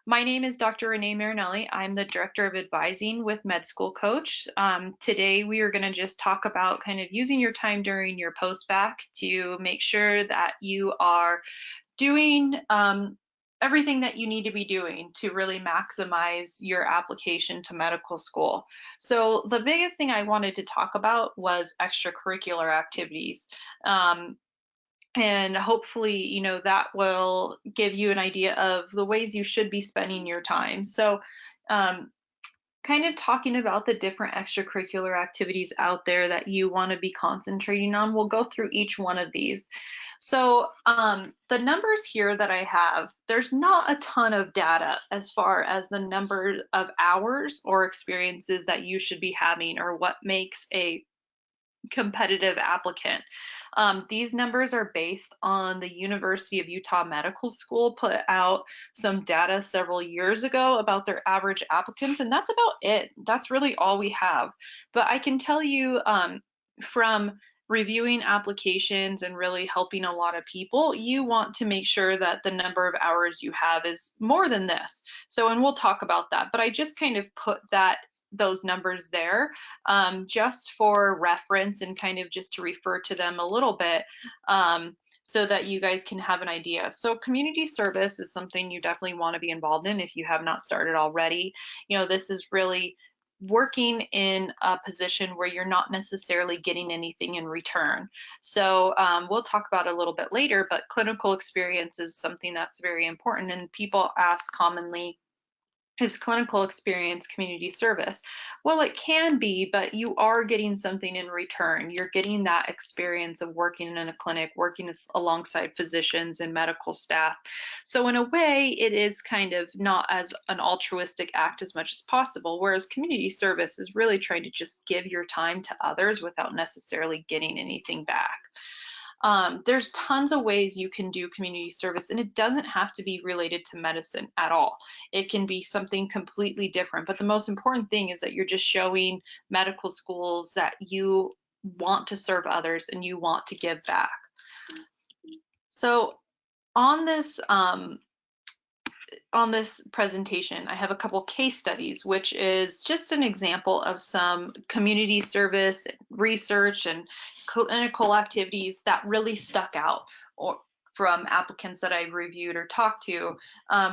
My name is Dr. Renee Marinelli. I'm the Director of Advising with Med School Coach. Today we are going to just talk about kind of using your time during your post-bac to make sure that you are doing everything that you need to be doing to really maximize your application to medical school. So the biggest thing I wanted to talk about was extracurricular activities. And hopefully, that will give you an idea of the ways you should be spending your time. So, um, kind of talking about the different extracurricular activities out there that you want to be concentrating on. We'll go through each one of these. So the numbers here that I have, there's not a ton of data as far as the number of hours or experiences that you should be having or what makes a competitive applicant. These numbers are based on the University of Utah Medical School put out some data several years ago about their average applicants, and that's about it. That's really all we have. But I can tell you from reviewing applications and really helping a lot of people, you want to make sure that the number of hours you have is more than this. So, and we'll talk about that, but I just kind of put those numbers there just for reference and kind of just to refer to them a little bit so that you guys can have an idea. So community service is something you definitely want to be involved in if you have not started already. This is really working in a position where you're not necessarily getting anything in return. So we'll talk about it a little bit later, but clinical experience is something that's very important, and people ask commonly, is clinical experience community service? Well, it can be, but you are getting something in return. You're getting that experience of working in a clinic, working alongside physicians and medical staff. So in a way, it is kind of not as an altruistic act as much as possible, whereas community service is really trying to just give your time to others without necessarily getting anything back. There's tons of ways you can do community service, and it doesn't have to be related to medicine at all. It can be something completely different, but the most important thing is that you're just showing medical schools that you want to serve others and you want to give back. So on this presentation, I have a couple case studies, which is just an example of some community service, research, and clinical activities that really stuck out from applicants that I've reviewed or talked to.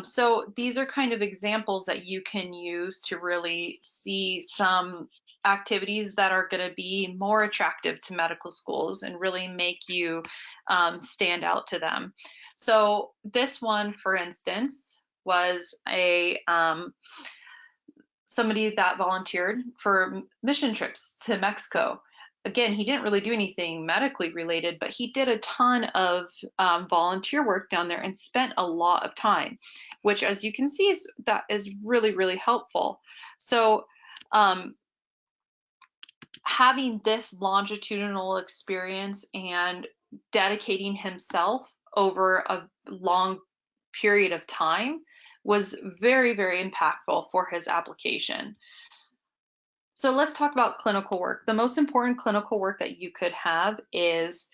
So these are kind of examples that you can use to really see some activities that are going to be more attractive to medical schools and really make you stand out to them. So this one, for instance, was somebody that volunteered for mission trips to Mexico. Again, he didn't really do anything medically related, but he did a ton of volunteer work down there and spent a lot of time, which, as you can see, that is really, really helpful. So having this longitudinal experience and dedicating himself over a long period of time was very, very impactful for his application. So let's talk about clinical work. The most important clinical work that you could have is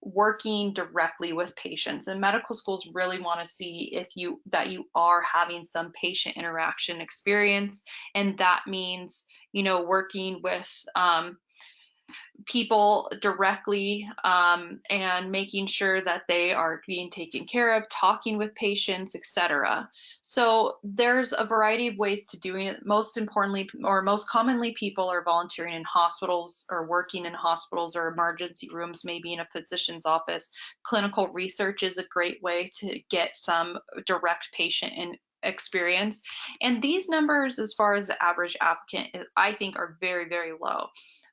working directly with patients, and medical schools really want to see that you are having some patient interaction experience, and that means working with people directly and making sure that they are being taken care of, talking with patients, etc. So there's a variety of ways to doing it. Most importantly, or most commonly, people are volunteering in hospitals or working in hospitals or emergency rooms, maybe in a physician's office. Clinical research is a great way to get some direct patient experience. And these numbers, as far as the average applicant, I think are very, very low.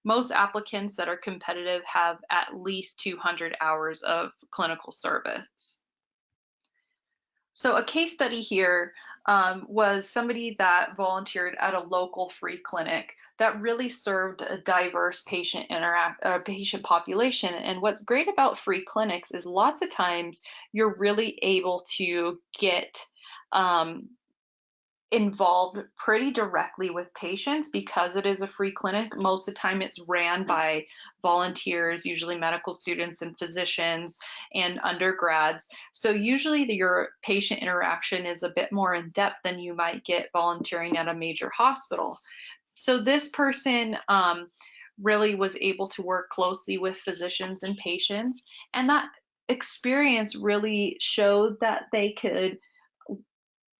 Most applicants that are competitive have at least 200 hours of clinical service. So a case study here was somebody that volunteered at a local free clinic that really served a diverse patient population. And what's great about free clinics is lots of times you're really able to get involved pretty directly with patients because it is a free clinic. Most of the time it's ran by volunteers, usually medical students and physicians and undergrads. So usually your patient interaction is a bit more in depth than you might get volunteering at a major hospital. So this person really was able to work closely with physicians and patients, and that experience really showed that they could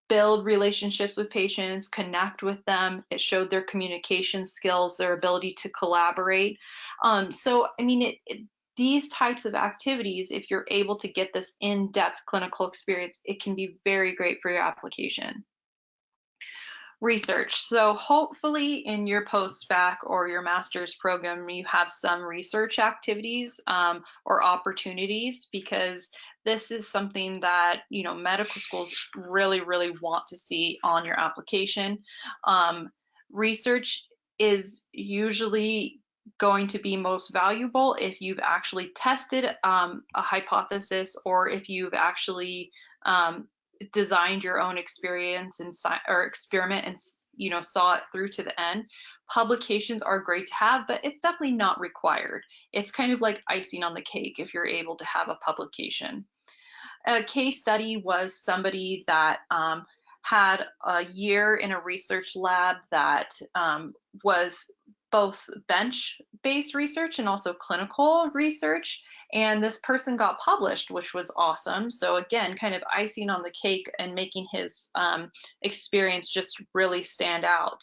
build relationships with patients, connect with them. It showed their communication skills, their ability to collaborate. So, I mean, these types of activities, if you're able to get this in-depth clinical experience, it can be very great for your application. Research. So hopefully in your post-bac or your master's program, you have some research activities or opportunities, because this is something that, you know, medical schools really, really want to see on your application. Research is usually going to be most valuable if you've actually tested a hypothesis, or if you've actually designed your own experience and or experiment and, you know, saw it through to the end. Publications are great to have, but it's definitely not required. It's kind of like icing on the cake if you're able to have a publication. A case study was somebody that had a year in a research lab that was both bench-based research and also clinical research, and this person got published, which was awesome. So again, kind of icing on the cake and making his experience just really stand out.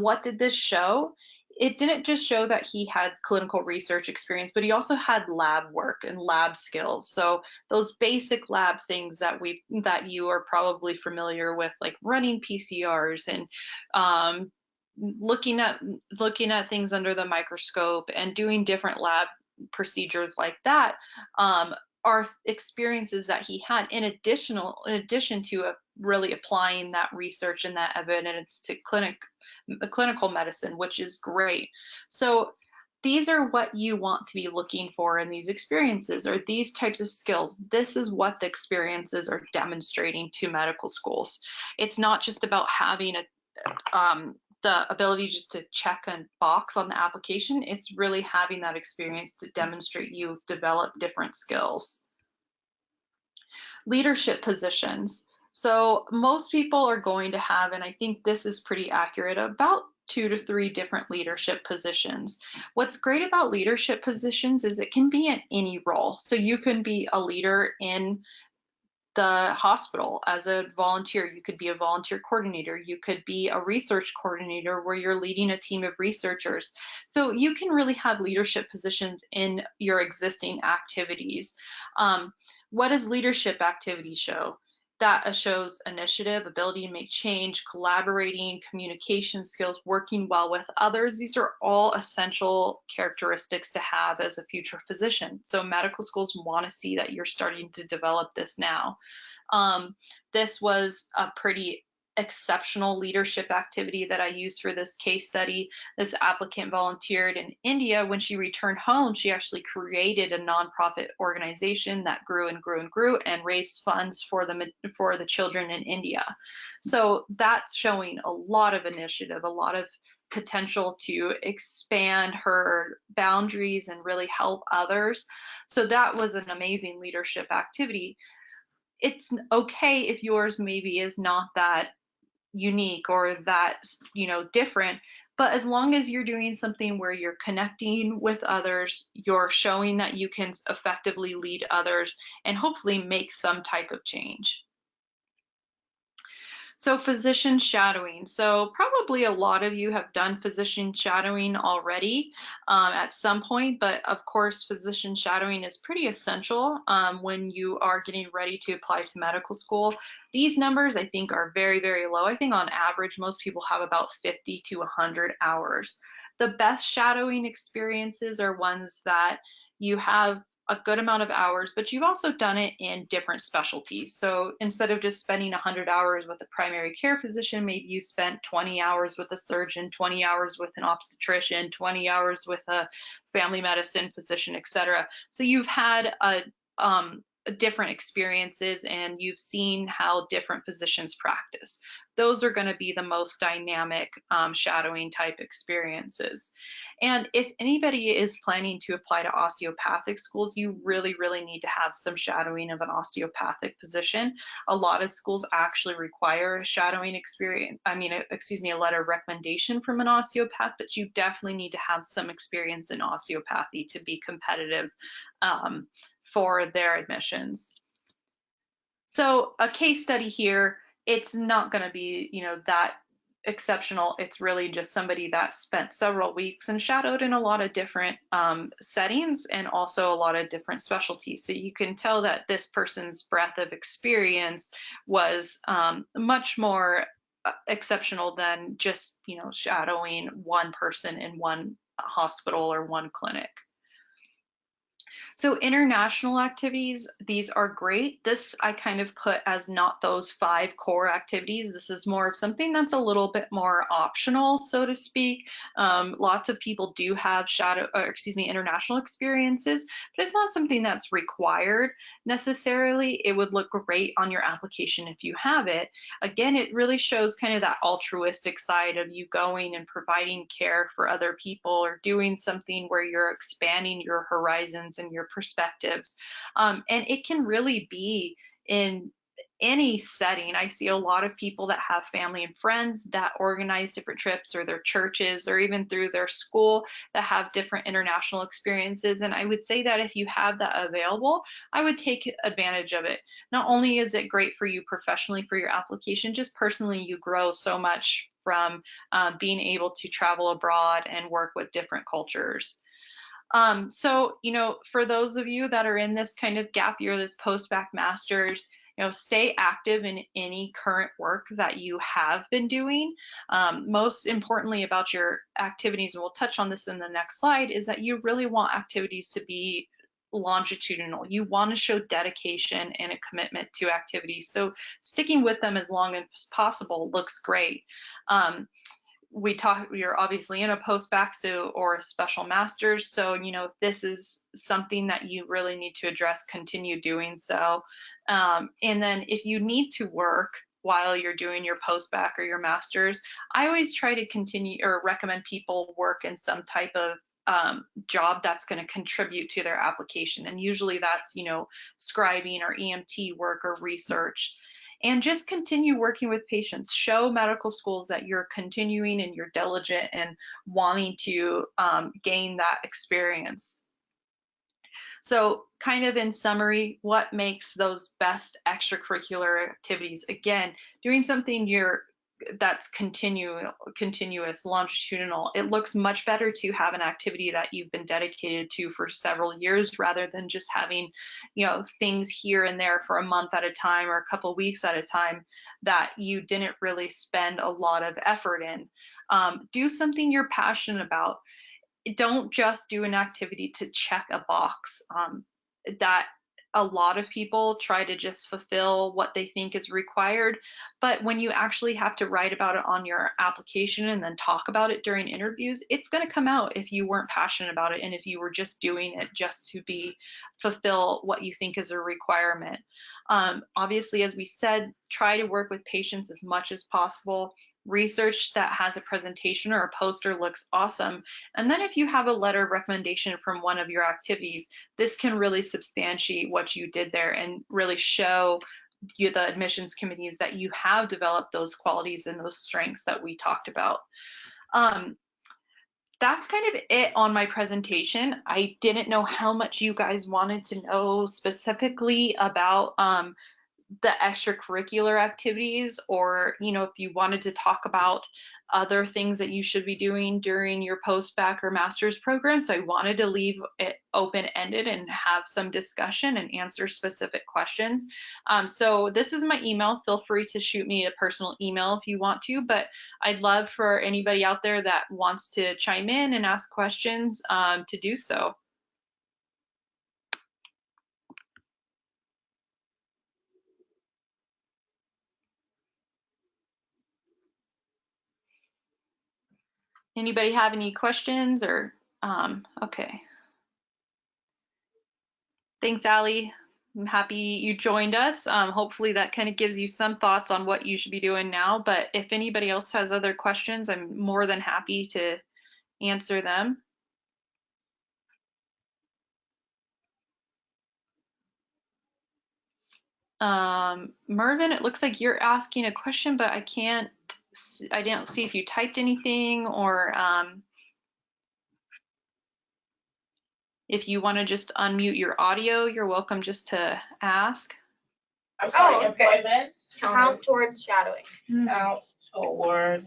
What did this show? It didn't just show that he had clinical research experience, but he also had lab work and lab skills. So those basic lab things that you are probably familiar with, like running PCRs and looking at things under the microscope and doing different lab procedures like that, are experiences that he had in addition to really applying that research and that evidence to clinical medicine, which is great. So these are what you want to be looking for in these experiences, or these types of skills. This is what the experiences are demonstrating to medical schools. It's not just about having the ability just to check a box on the application. It's really having that experience to demonstrate you've developed different skills. Leadership positions. So most people are going to have, and I think this is pretty accurate, about 2 to 3 different leadership positions. What's great about leadership positions is it can be in any role. So you can be a leader in the hospital as a volunteer. You could be a volunteer coordinator. You could be a research coordinator where you're leading a team of researchers. So you can really have leadership positions in your existing activities. What does leadership activity show? That shows initiative, ability to make change, collaborating, communication skills, working well with others. These are all essential characteristics to have as a future physician. So medical schools want to see that you're starting to develop this now. This was a pretty exceptional leadership activity that I used for this case study. This applicant volunteered in India. When she returned home, she actually created a nonprofit organization that grew and grew and grew and raised funds for the children in India. So that's showing a lot of initiative, a lot of potential to expand her boundaries and really help others. So that was an amazing leadership activity. It's okay if yours maybe is not that unique or that, you know, different, but as long as you're doing something where you're connecting with others, you're showing that you can effectively lead others and hopefully make some type of change. So physician shadowing. So probably a lot of you have done physician shadowing already at some point, but of course physician shadowing is pretty essential when you are getting ready to apply to medical school. These numbers I think are very, very low. I think on average most people have about 50 to 100 hours. The best shadowing experiences are ones that you have a good amount of hours, but you've also done it in different specialties. So instead of just spending 100 hours with a primary care physician, maybe you spent 20 hours with a surgeon, 20 hours with an obstetrician, 20 hours with a family medicine physician, etc. So you've had different experiences and you've seen how different physicians practice. Those are going to be the most dynamic shadowing type experiences. And if anybody is planning to apply to osteopathic schools, you really, really need to have some shadowing of an osteopathic physician. A lot of schools actually require a shadowing experience, excuse me, a letter of recommendation from an osteopath, but you definitely need to have some experience in osteopathy to be competitive for their admissions. So a case study here, it's not going to be, that exceptional. It's really just somebody that spent several weeks and shadowed in a lot of different settings and also a lot of different specialties. So you can tell that this person's breadth of experience was much more exceptional than just, shadowing one person in one hospital or one clinic. So international activities, these are great. This I kind of put as not those 5 core activities. This is more of something that's a little bit more optional, so to speak. Lots of people do have international experiences, but it's not something that's required necessarily. It would look great on your application if you have it. Again, it really shows kind of that altruistic side of you going and providing care for other people or doing something where you're expanding your horizons and your perspectives. And it can really be in any setting. I see a lot of people that have family and friends that organize different trips, or their churches, or even through their school that have different international experiences. And I would say that if you have that available, I would take advantage of it. Not only is it great for you professionally for your application, just personally, you grow so much from being able to travel abroad and work with different cultures. So, for those of you that are in this kind of gap year, this post-bac master's, stay active in any current work that you have been doing. Most importantly about your activities, and we'll touch on this in the next slide, is that you really want activities to be longitudinal. You want to show dedication and a commitment to activities. So sticking with them as long as possible looks great. You're obviously in a post-bac or a special master's, so this is something that you really need to address, continue doing so. And then if you need to work while you're doing your post-bac or your master's, I always try to continue or recommend people work in some type of job that's going to contribute to their application, and usually that's scribing or EMT work or research. And just continue working with patients. Show medical schools that you're continuing and you're diligent and wanting to gain that experience. So kind of in summary, what makes those best extracurricular activities? Again, doing something that's continuous, longitudinal. It looks much better to have an activity that you've been dedicated to for several years rather than just having, things here and there for a month at a time or a couple weeks at a time that you didn't really spend a lot of effort in. Do something you're passionate about. Don't just do an activity to check a box. That a lot of people try to just fulfill what they think is required, but when you actually have to write about it on your application and then talk about it during interviews, it's going to come out if you weren't passionate about it and if you were just doing it just to fulfill what you think is a requirement. Obviously, as we said, try to work with patients as much as possible. Research that has a presentation or a poster looks awesome. And then if you have a letter of recommendation from one of your activities, this can really substantiate what you did there and really show the admissions committees that you have developed those qualities and those strengths that we talked about. That's kind of it on my presentation. I didn't know how much you guys wanted to know specifically about the extracurricular activities, or if you wanted to talk about other things that you should be doing during your post-bac or master's program. So I wanted to leave it open-ended and have some discussion and answer specific questions. So this is my email. Feel free to shoot me a personal email if you want to, but I'd love for anybody out there that wants to chime in and ask questions to do so. Anybody have any questions or, okay. Thanks, Allie. I'm happy you joined us. Hopefully that kind of gives you some thoughts on what you should be doing now. But if anybody else has other questions, I'm more than happy to answer them. Mervin, it looks like you're asking a question, but I didn't see if you typed anything or if you want to just unmute your audio, you're welcome just to ask. I'm sorry, employment. Count towards shadowing. Count toward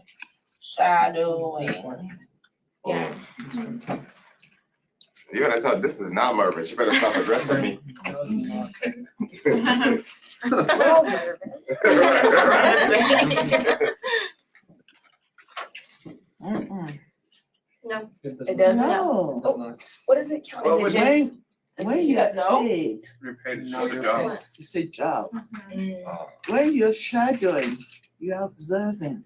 shadowing. Yeah. You better tell this is not Mervin. She better stop addressing me. We're all nervous. No, it doesn't. No. Oh, what does it count? Well, Is it When you're No? paid, You're paid to No, show the you're job. it's a job. Oh. When you're shadowing, you're observing.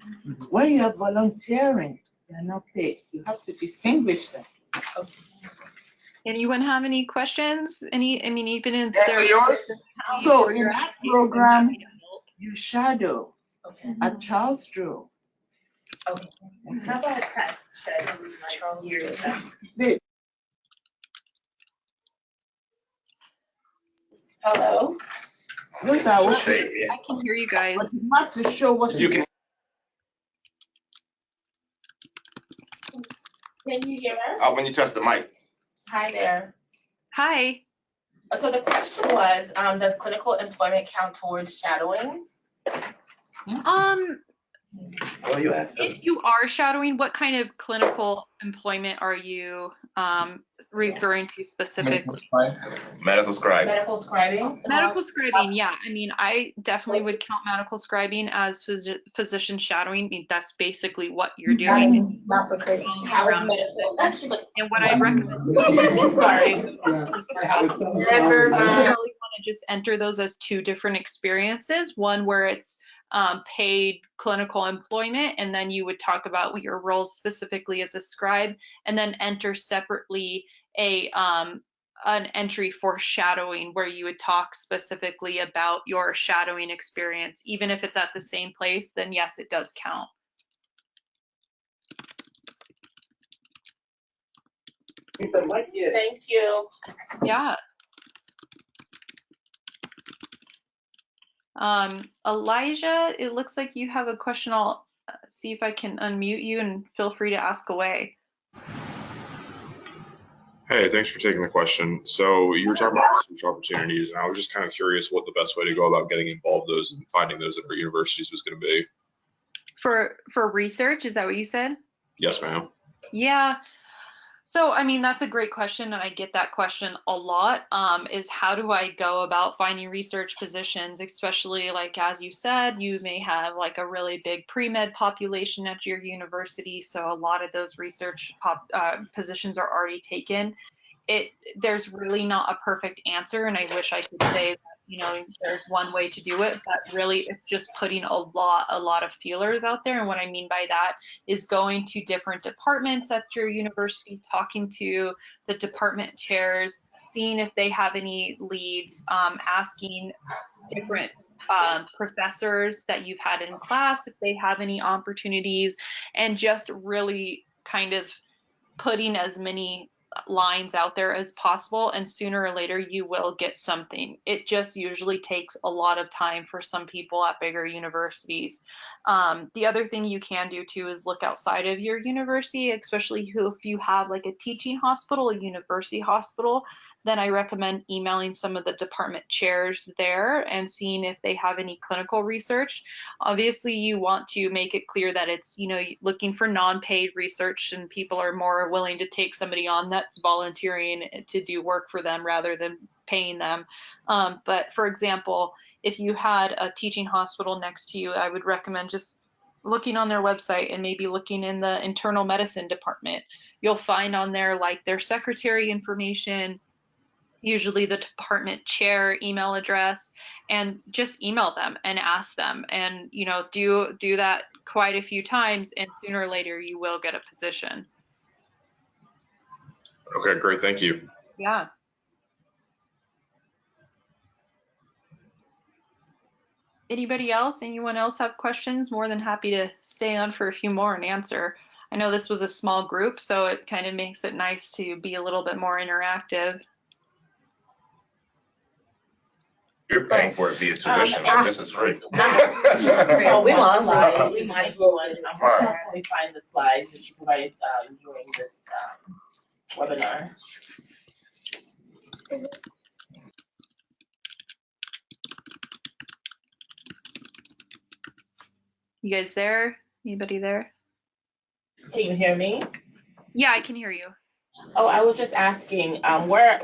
When you're volunteering, you're not paid. You have to distinguish them. Anyone have any questions? I mean, even if Answer there's yours. So in that program, you shadow Okay. at Charles Drew. Okay. How about a pet shed? Hello? Those are what Shame, yeah. I can hear you guys. but you have to show what You can. Can you hear us? When you touch the mic. Hi there. Hi. So the question was, does clinical employment count towards shadowing? What are you asking? If you are shadowing, what kind of clinical employment are you referring to specifically? Medical scribe. Medical scribing? Medical scribing, yeah. I mean, I definitely would count medical scribing as physician shadowing. I mean, that's basically what you're doing. Not recruiting. How is medical? And what I recommend Sorry. Never you mind. really want to just enter those as two different experiences. One where it's paid clinical employment, and then you would talk about what your roles specifically as a scribe, and then enter separately an entry for shadowing where you would talk specifically about your shadowing experience. Even if it's at the same place, then yes, it does count. Thank you. Yeah. Elijah, it looks like you have a question. I'll see if I can unmute you and feel free to ask away. Hey, thanks for taking the question. So you were talking about research opportunities, and I was just kind of curious what the best way to go about getting involved those and finding those at our universities was going to be. For research, is that what you said? Yes, ma'am. Yeah. So, I mean, that's a great question, and I get that question a lot, is how do I go about finding research positions, especially like, as you said, you may have like a really big pre-med population at your university, so a lot of those research positions are already taken. There's really not a perfect answer, and I wish I could say that, there's one way to do it, but really it's just putting a lot of feelers out there. And what I mean by that is going to different departments at your university, talking to the department chairs, seeing if they have any leads, asking different professors that you've had in class if they have any opportunities, and just really kind of putting as many lines out there as possible, and sooner or later you will get something. It just usually takes a lot of time for some people at bigger universities. The other thing you can do too is look outside of your university, especially if you have like a teaching hospital, a university hospital. Then I recommend emailing some of the department chairs there and seeing if they have any clinical research. Obviously, you want to make it clear that it's, looking for non-paid research, and people are more willing to take somebody on that's volunteering to do work for them rather than paying them. But for example, if you had a teaching hospital next to you, I would recommend just looking on their website and maybe looking in the internal medicine department. You'll find on there like their secretary information, usually the department chair email address, and just email them and ask them, and do that quite a few times, and sooner or later you will get a position. Okay, great. Thank you. Yeah. Anybody else? Anyone else have questions? More than happy to stay on for a few more and answer. I know this was a small group, so it kind of makes it nice to be a little bit more interactive. You're paying for it via tuition, this is free. So We want slides. we might as One, well. where else can we find the slides that you provided during this webinar? You guys there? Anybody there? Can you hear me? Yeah, I can hear you. Oh, I was just asking, where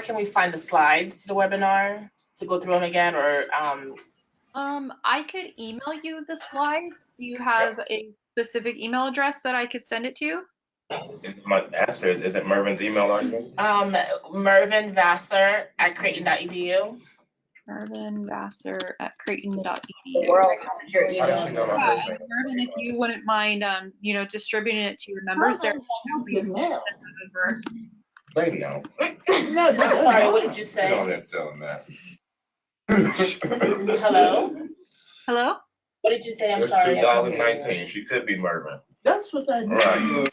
can we find the slides to the webinar to go through them again, or I could email you the slides. Do you have a specific email address that I could send it to? My answer is it Mervin's email address? Mervin Vassar at Creighton.edu. mervinvassar@creighton.edu. World. How does she know my Yeah, first name? and Mervin, if you wouldn't mind, distributing it to your members there. What's your mail? Over. Lady, no. No, I'm sorry, what did you You say? don't have to tell him that. Hello? Hello? What did you say? I'm It's sorry. I couldn't hear you. 2019, she could be Mervin. That's what I Right. know.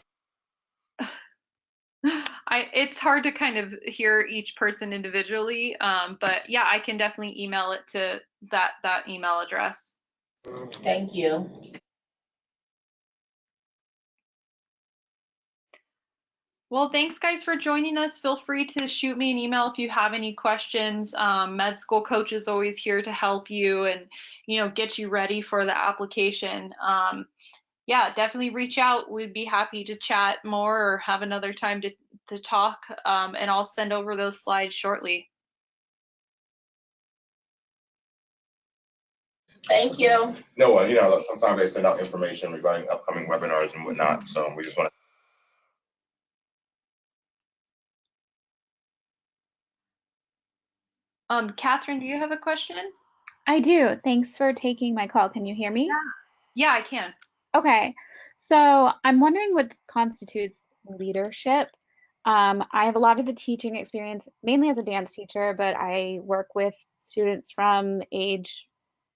It's hard to kind of hear each person individually, but yeah, I can definitely email it to that email address. Thank you. Well, thanks guys for joining us. Feel free to shoot me an email if you have any questions. Med school coach is always here to help you and get you ready for the application. Yeah, definitely reach out. We'd be happy to chat more or have another time to talk. And I'll send over those slides shortly. Thank you. No, sometimes they send out information regarding upcoming webinars and whatnot, so we just want to. Catherine, do you have a question? I do. Thanks for taking my call. Can you hear me? Yeah, I can. Okay. So I'm wondering what constitutes leadership. I have a lot of the teaching experience, mainly as a dance teacher, but I work with students from age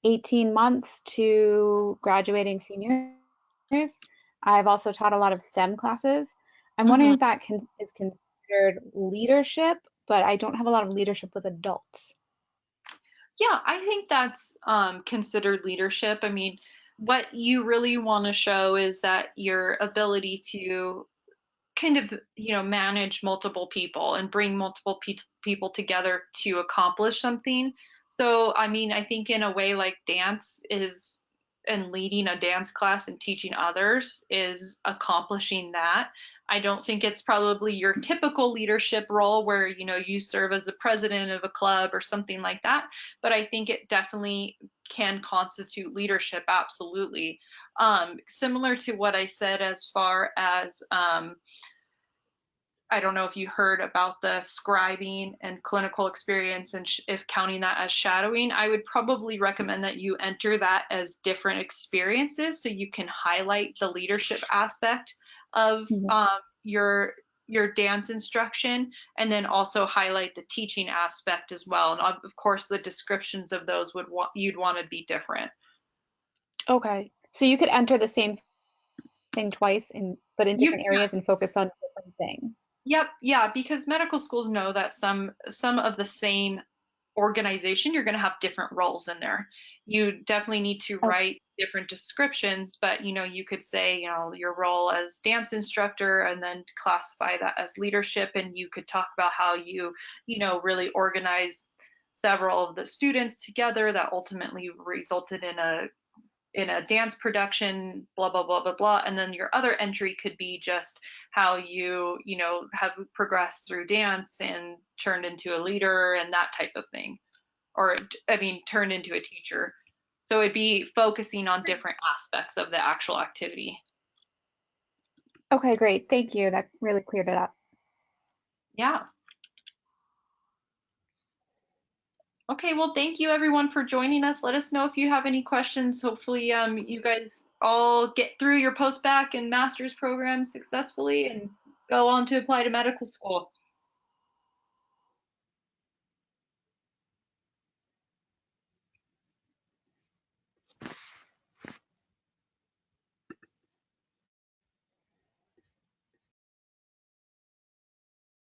18 months to graduating seniors. I've also taught a lot of STEM classes. I'm wondering if that is considered leadership, but I don't have a lot of leadership with adults. Yeah, I think that's considered leadership. I mean, what you really want to show is that your ability to kind of, manage multiple people and bring multiple people together to accomplish something. So, I mean, I think in a way like dance is, and leading a dance class and teaching others is accomplishing that. I don't think it's probably your typical leadership role where, you serve as the president of a club or something like that, but I think it definitely can constitute leadership, absolutely. Similar to what I said as far as, I don't know if you heard about the scribing and clinical experience and if counting that as shadowing, I would probably recommend that you enter that as different experiences so you can highlight the leadership aspect of your dance instruction and then also highlight the teaching aspect as well. And of course, the descriptions of those you'd want to be different. Okay. So you could enter the same thing twice but in different areas and focus on different things. Yep, yeah, because medical schools know that some of the same organization, you're going to have different roles in there. You definitely need to write different descriptions, but you could say, your role as dance instructor and then classify that as leadership, and you could talk about how you really organize several of the students together that ultimately resulted in a dance production, blah, blah, blah, blah, blah. And then your other entry could be just how you have progressed through dance and turned into a leader and that type of thing. Or, I mean, turned into a teacher. So it'd be focusing on different aspects of the actual activity. Okay, great. Thank you. That really cleared it up. Yeah. Okay, well, thank you everyone for joining us. Let us know if you have any questions. Hopefully, you guys all get through your post-bac and master's program successfully and go on to apply to medical school.